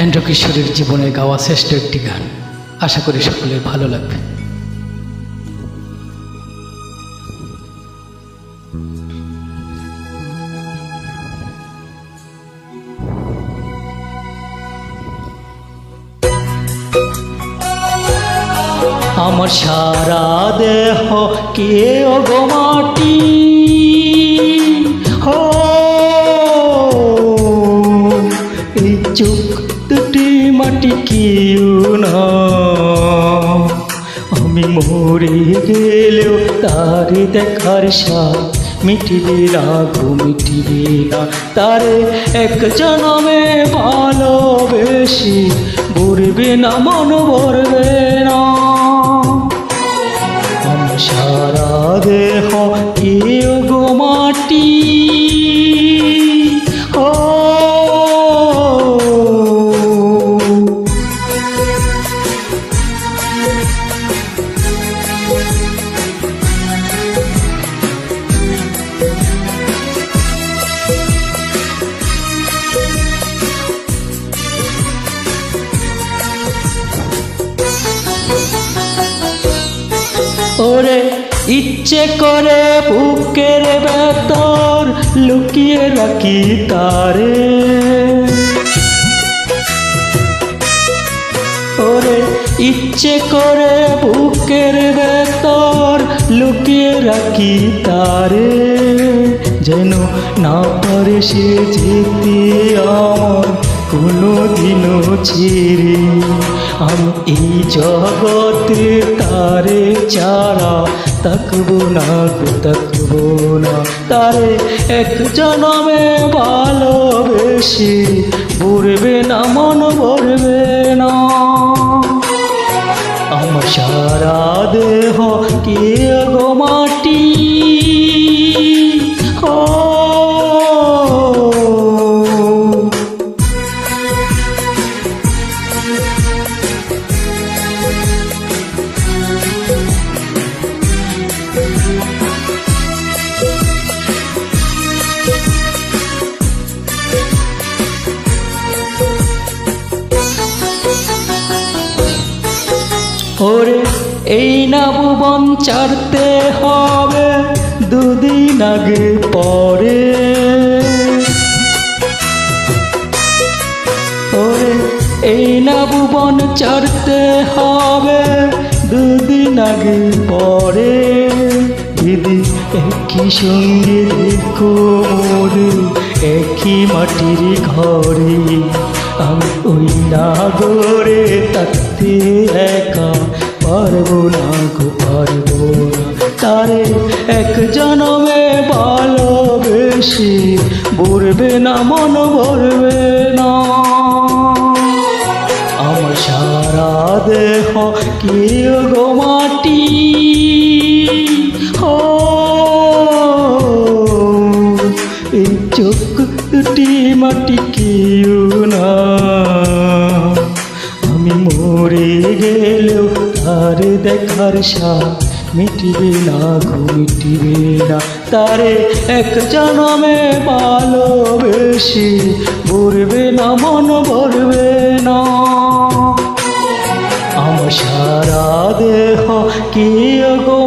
Andrew কিশোরের জীবনে গাওয়া শ্রেষ্ঠ একটি গান। আশা করি সকলের ভালো লাগবে। আমার সারা দেহ কেউ গো মাটি, হো এই চোখ দুটি মাটি কেউ না। আমি মরে গেলেও তারে দেখার স্বাদ মিটিবে না গো মিটিবে না। তারে এক জনমে ভালোবেসে ভরবে না মন ভরবে না। আমার সারা দেহ কেউ গো মাটি, ও ওরে ইচ্ছে করে বুকের ভেতর লুকিয়ে রাখি তারে, ওরে ইচ্ছে করে বুকের ভেতর লুকিয়ে রাখি তারে, যেন না পারে সে যেতে আমার কোনো দিনও ছেড়ে। আমি এই জগতে তারে ছাড়া তাকবো না গো তাকবো না। তারে এক জনমে ভালোবেসে ভরবে না মন ভরবে না। আমার সারা দেহ কেউ গো মাটি, ও ওরে এই না ভুবন ছাড়তে হবে দুদিন আগে পরে, ওরে এই না ভুবন ছাড়তে হবে দুদিন আগে পরে। দিদি একই সঙ্গে দেখো মোরে একই মাটির ঘরে, আমি ওই নাগরে থাকতে একা পারবো না গো পারবো না। তারে এক জনমে ভালোবেসে ভরবে না মন ভরবে না। আমার সারা দেহ কেউ গো মাটি, ও এই চোখ দুটি মাটি কেউ না। আমি মরে গেলেও তার দেখার স্বাদ মিটিবে না গো মিটিবে না। তারে এক জনমে ভালোবেসে ভরবে না মন ভরবে না। আমার সারা দেহ কেউ গো